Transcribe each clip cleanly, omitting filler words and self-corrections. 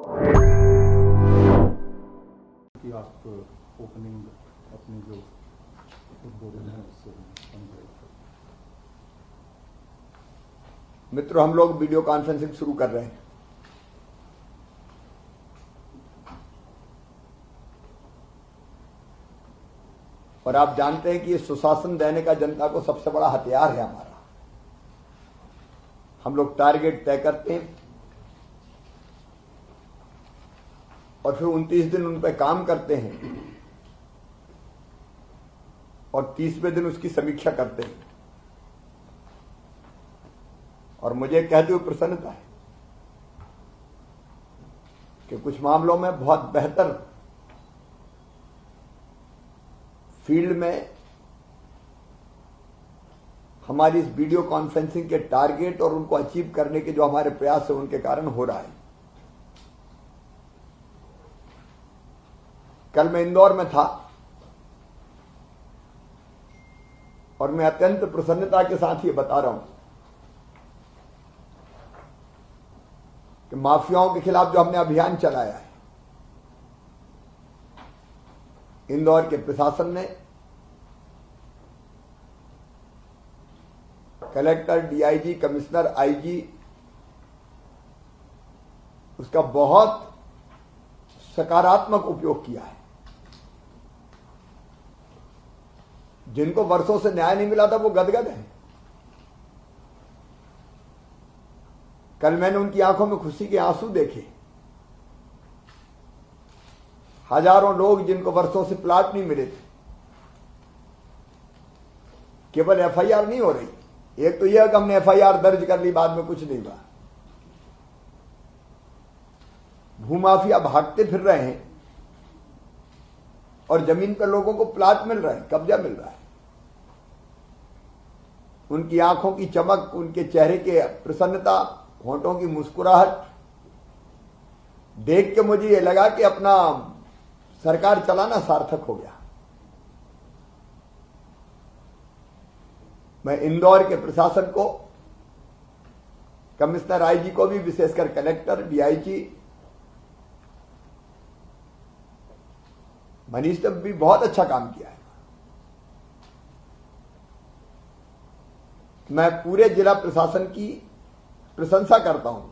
कि आप ओपनिंग अपनी जो उद्बोधन है उससे समझे। मित्रों, हम लोग वीडियो कॉन्फ्रेंसिंग शुरू कर रहे हैं। और आप जानते हैं कि ये सुशासन देने का जनता को सबसे बड़ा हथियार है हमारा। हम लोग टारगेट तय करते हैं और फिर 29 दिन उन पर काम करते हैं और 30वें दिन उसकी समीक्षा करते हैं। और मुझे कहते हुए प्रसन्नता है कि कुछ मामलों में बहुत बेहतर फील्ड में हमारी इस वीडियो कॉन्फ्रेंसिंग के टारगेट और उनको अचीव करने के जो हमारे प्रयास है उनके कारण हो रहा है। कल मैं इंदौर में था और मैं अत्यंत प्रसन्नता के साथ ये बता रहा हूं कि माफियाओं के खिलाफ जो हमने अभियान चलाया है, इंदौर के प्रशासन ने, कलेक्टर, डीआईजी, कमिश्नर, आईजी उसका बहुत सकारात्मक उपयोग किया है। जिनको वर्षों से न्याय नहीं मिला था वो गदगद है। कल मैंने उनकी आंखों में खुशी के आंसू देखे। हजारों लोग जिनको वर्षों से प्लाट नहीं मिले थे, केवल एफआईआर नहीं हो रही। एक तो यह कि हमने एफआईआर दर्ज कर ली, बाद में कुछ नहीं हुआ। भूमाफिया भागते फिर रहे हैं और जमीन पर लोगों को प्लाट मिल रहे हैं, कब्जा मिल रहा है। उनकी आंखों की चमक, उनके चेहरे के प्रसन्नता, होंठों की मुस्कुराहट देख के मुझे यह लगा कि अपना सरकार चलाना सार्थक हो गया। मैं इंदौर के प्रशासन को, कमिश्नर, आईजी को भी, विशेषकर कलेक्टर, डीआईजी, मनीष ने भी बहुत अच्छा काम किया है। मैं पूरे जिला प्रशासन की प्रशंसा करता हूं,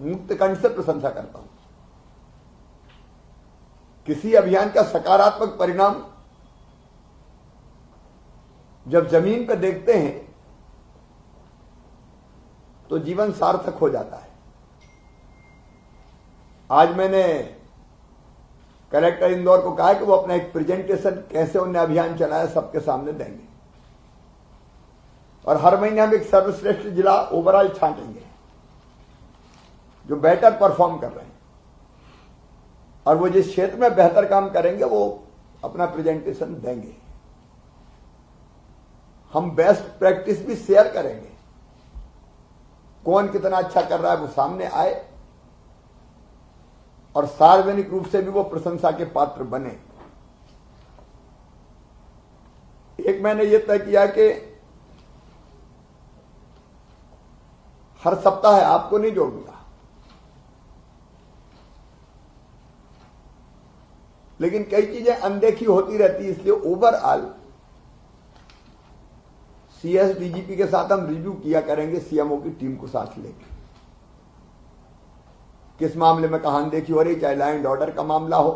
मुक्त कंठ से प्रशंसा करता हूं। किसी अभियान का सकारात्मक परिणाम जब जमीन पर देखते हैं तो जीवन सार्थक हो जाता है। आज मैंने कलेक्टर इंदौर को कहा कि वो अपना एक प्रेजेंटेशन कैसे उन्हें अभियान चलाया सबके सामने देंगे और हर महीने हम एक सर्वश्रेष्ठ जिला ओवरऑल छांटेंगे जो बेटर परफॉर्म कर रहे हैं, और वो जिस क्षेत्र में बेहतर काम करेंगे वो अपना प्रेजेंटेशन देंगे। हम बेस्ट प्रैक्टिस भी शेयर करेंगे। कौन कितना अच्छा कर रहा है वो सामने आए और सार्वजनिक रूप से भी वो प्रशंसा के पात्र बने। एक मैंने ये तय किया कि हर सप्ताह आपको नहीं जोड़ूंगा, लेकिन कई चीजें अनदेखी होती रहती है, इसलिए ओवरऑल सीएस, डीजीपी के साथ हम रिव्यू किया करेंगे, सीएमओ की टीम को साथ लेकर। किस मामले में कहां अनदेखी हो रही, चाहे लॉ एंड ऑर्डर का मामला हो,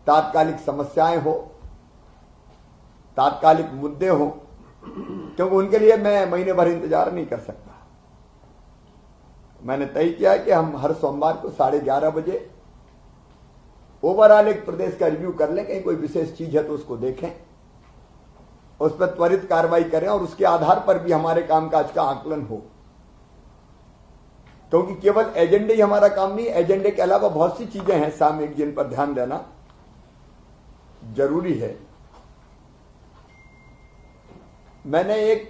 तात्कालिक समस्याएं हो, तात्कालिक मुद्दे हो, क्योंकि उनके लिए मैं महीने भर इंतजार नहीं कर सकता। मैंने तय किया कि हम हर सोमवार को 11:30 बजे ओवरऑल एक प्रदेश का रिव्यू कर लें। कहीं कोई विशेष चीज है तो उसको देखें, उस पर त्वरित कार्रवाई करें और उसके आधार पर भी हमारे कामकाज का आकलन हो। क्योंकि केवल एजेंडे ही हमारा काम नहीं, एजेंडे के अलावा बहुत सी चीजें हैं सामयिक जिन पर ध्यान देना जरूरी है। मैंने एक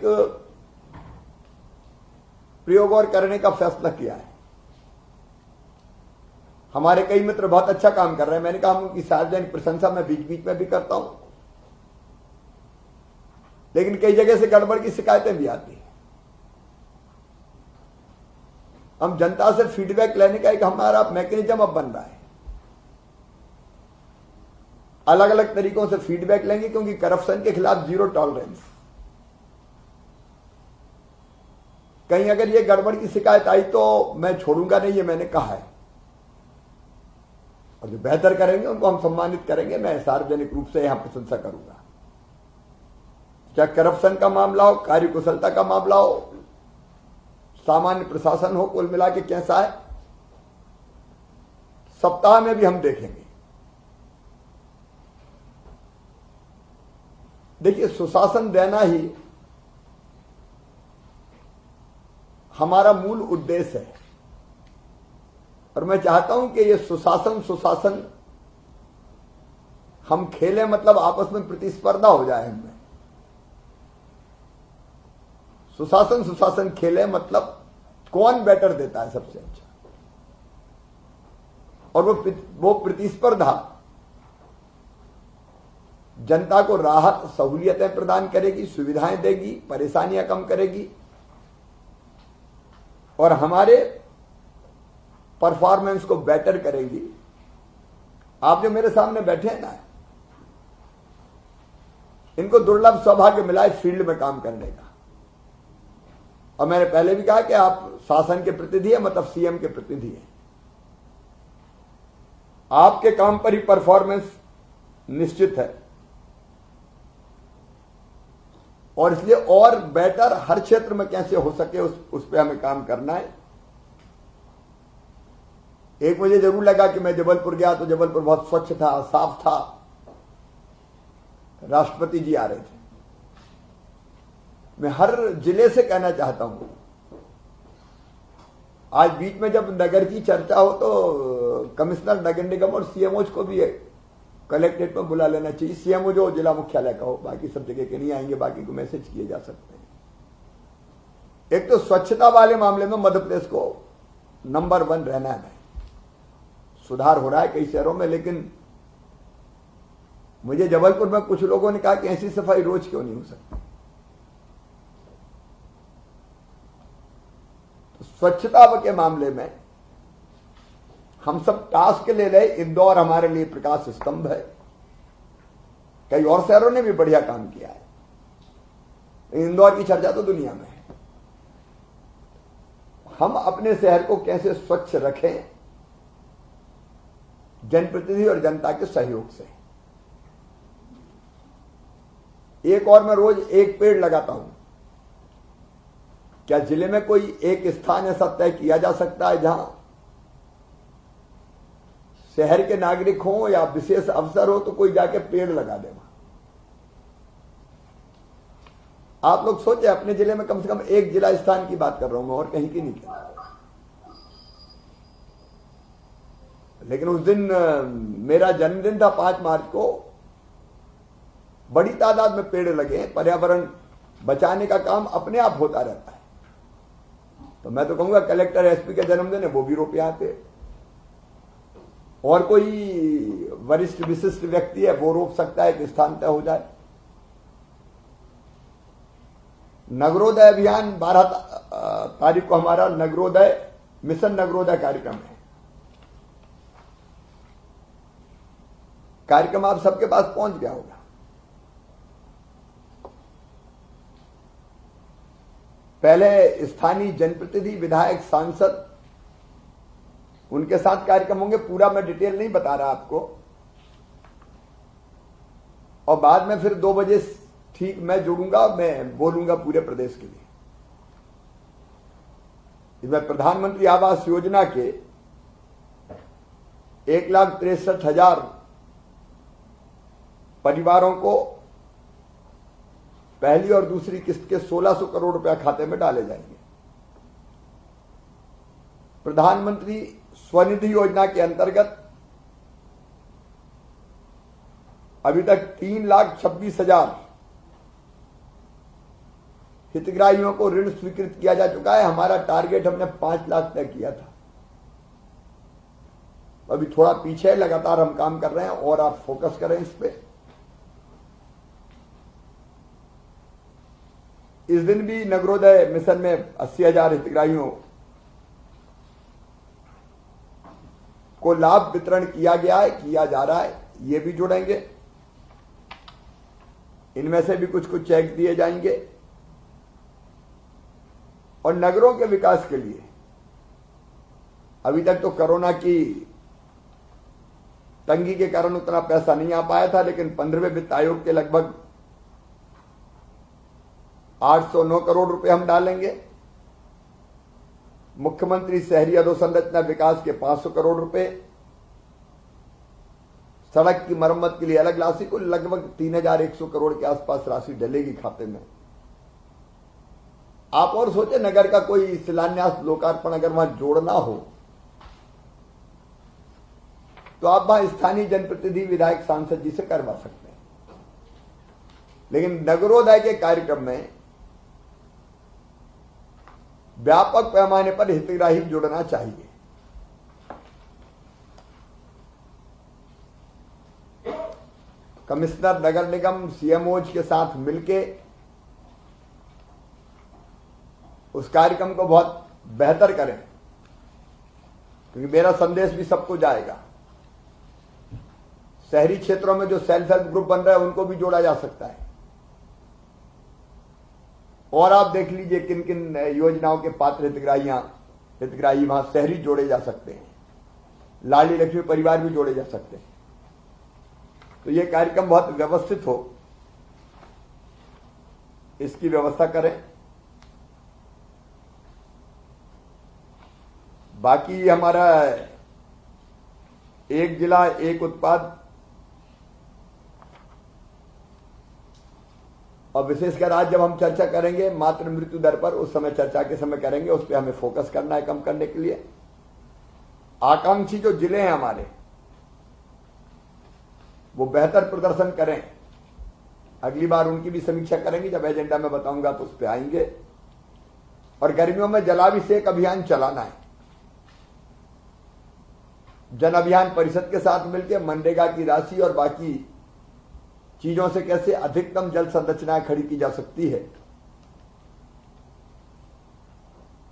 प्रयोग और करने का फैसला किया है। हमारे कई मित्र बहुत अच्छा काम कर रहे हैं, मैंने कहा हम उनकी सार्वजनिक प्रशंसा में बीच बीच में भी करता हूं, लेकिन कई जगह से गड़बड़ की शिकायतें भी आती हैं। हम जनता से फीडबैक लेने का एक हमारा मैकेनिज्म अब बन रहा है। अलग अलग तरीकों से फीडबैक लेंगे, क्योंकि करप्शन के खिलाफ जीरो टॉलरेंस। कहीं अगर ये गड़बड़ की शिकायत आई तो मैं छोड़ूंगा नहीं, ये मैंने कहा है। और जो बेहतर करेंगे उनको हम सम्मानित करेंगे। मैं सार्वजनिक रूप से यहां प्रशंसा करूंगा। चाहे करप्शन का मामला हो, कार्यकुशलता का मामला हो, सामान्य प्रशासन हो, कुल मिला के कैसा है, सप्ताह में भी हम देखेंगे। देखिए, सुशासन देना ही हमारा मूल उद्देश्य है। और मैं चाहता हूं कि ये सुशासन हम खेलें, मतलब आपस में प्रतिस्पर्धा हो जाए हमें। सुशासन खेले, मतलब कौन बेटर देता है सबसे अच्छा। और वो प्रतिस्पर्धा जनता को राहत सहूलियतें प्रदान करेगी, सुविधाएं देगी, परेशानियां कम करेगी और हमारे परफॉर्मेंस को बेटर करेगी। आप जो मेरे सामने बैठे हैं ना, इनको दुर्लभ सौभाग्य मिला है फील्ड में काम करने का। और मैंने पहले भी कहा कि आप शासन के प्रतिनिधि हैं, मतलब सीएम के प्रतिनिधि हैं। आपके काम पर ही परफॉर्मेंस निश्चित है और इसलिए और बेटर हर क्षेत्र में कैसे हो सके उस पर हमें काम करना है। एक मुझे जरूर लगा कि मैं जबलपुर गया तो जबलपुर बहुत स्वच्छ था, साफ था। राष्ट्रपति जी आ रहे थे। मैं हर जिले से कहना चाहता हूं, आज बीच में जब नगर की चर्चा हो तो कमिश्नर नगर निगम और सीएमओ को भी कलेक्ट्रेट में बुला लेना चाहिए। सीएमओ जो जिला मुख्यालय का हो, बाकी सब जगह के नहीं आएंगे, बाकी को मैसेज किए जा सकते हैं। एक तो स्वच्छता वाले मामले में मध्य प्रदेश को नंबर 1 रहना है। सुधार हो रहा है कई शहरों में, लेकिन मुझे जबलपुर में कुछ लोगों ने कहा कि ऐसी सफाई रोज क्यों नहीं हो सकती। तो स्वच्छता के मामले में हम सब टास्क ले रहे। इंदौर हमारे लिए प्रकाश स्तंभ है। कई और शहरों ने भी बढ़िया काम किया है। इंदौर की चर्चा तो दुनिया में है। हम अपने शहर को कैसे स्वच्छ रखें, जनप्रतिनिधि और जनता के सहयोग से। एक और मैं रोज एक पेड़ लगाता हूं। क्या जिले में कोई एक स्थान ऐसा तय किया जा सकता है जहां शहर के नागरिक हो या विशेष अवसर हो तो कोई जाके पेड़ लगा दे? आप लोग सोचे, अपने जिले में कम से कम एक जिला स्थान की बात कर रहा हूं मैं, और कहीं की नहीं कर रहा। लेकिन उस दिन मेरा जन्मदिन था 5 मार्च को। बड़ी तादाद में पेड़ लगे। पर्यावरण बचाने का काम अपने आप होता रहता है। तो मैं तो कहूंगा कलेक्टर एसपी का जन्मदिन है, वो भी रोपे आते। और कोई वरिष्ठ विशिष्ट व्यक्ति है, वो रोक सकता है कि स्थान तय हो जाए। नगरोदय अभियान 12 तारीख को हमारा नगरोदय मिशन नगरोदय कार्यक्रम है। कार्यक्रम आप सबके पास पहुंच गया होगा। पहले स्थानीय जनप्रतिनिधि, विधायक, सांसद, उनके साथ कार्यक्रम होंगे। पूरा मैं डिटेल नहीं बता रहा आपको। और बाद में फिर 2 बजे ठीक मैं जुड़ूंगा, मैं बोलूंगा पूरे प्रदेश के लिए। इसमें प्रधानमंत्री आवास योजना के 1,63,000 परिवारों को पहली और दूसरी किस्त के 1600 करोड़ रुपया खाते में डाले जाएंगे। प्रधानमंत्री स्वनिधि योजना के अंतर्गत अभी तक 3,26,000 हितग्राहियों को ऋण स्वीकृत किया जा चुका है। हमारा टारगेट हमने 5 लाख तय किया था। अभी थोड़ा पीछे, लगातार हम काम कर रहे हैं और आप फोकस करें इस पे। इस दिन भी नगरोदय मिशन में 80,000 हितग्राहियों को लाभ वितरण किया गया है, किया जा रहा है, ये भी जुड़ेंगे। इनमें से भी कुछ कुछ चेक दिए जाएंगे। और नगरों के विकास के लिए अभी तक तो कोरोना की तंगी के कारण उतना पैसा नहीं आ पाया था, लेकिन 15वें वित्त आयोग के लगभग 809 करोड़ रुपए हम डालेंगे। मुख्यमंत्री शहरी अधोसंरचना विकास के 500 करोड़ रुपए, सड़क की मरम्मत के लिए अलग राशि, को लगभग 3100 करोड़ के आसपास राशि डलेगी खाते में। आप और सोचे, नगर का कोई शिलान्यास लोकार्पण अगर वहां जोड़ना हो तो आप वहां स्थानीय जनप्रतिनिधि, विधायक, सांसद जी से करवा सकते हैं। लेकिन नगरोदय के कार्यक्रम में व्यापक पैमाने पर हितग्राही जुड़ना चाहिए। कमिश्नर नगर निगम सीएमओज के साथ मिलके उस कार्यक्रम को बहुत बेहतर करें, क्योंकि मेरा संदेश भी सबको जाएगा। शहरी क्षेत्रों में जो सेल्फ हेल्प ग्रुप बन रहे हैं उनको भी जोड़ा जा सकता है। और आप देख लीजिए किन किन योजनाओं के पात्र हितग्राही वहां शहरी जोड़े जा सकते हैं। लाडली लक्ष्मी परिवार भी जोड़े जा सकते हैं। तो ये कार्यक्रम बहुत व्यवस्थित हो, इसकी व्यवस्था करें। बाकी हमारा एक जिला एक उत्पाद, और विशेषकर आज जब हम चर्चा करेंगे मातृ मृत्यु दर पर, उस समय चर्चा के समय करेंगे, उस पर हमें फोकस करना है कम करने के लिए। आकांक्षी जो जिले हैं हमारे, वो बेहतर प्रदर्शन करें। अगली बार उनकी भी समीक्षा करेंगे, जब एजेंडा में बताऊंगा तो उस पर आएंगे। और गर्मियों में जलाभिषेक अभियान चलाना है। जन अभियान परिषद के साथ मिलकर मनरेगा की राशि और बाकी चीजों से कैसे अधिकतम जल संरचनाएं खड़ी की जा सकती है,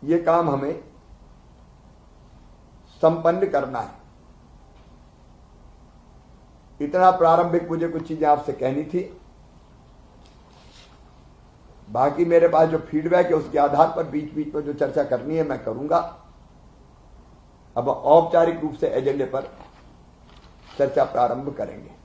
ये काम हमें संपन्न करना है। इतना प्रारंभिक मुझे कुछ चीजें आपसे कहनी थी। बाकी मेरे पास जो फीडबैक है उसके आधार पर बीच बीच में जो चर्चा करनी है मैं करूंगा। अब औपचारिक रूप से एजेंडे पर चर्चा प्रारंभ करेंगे।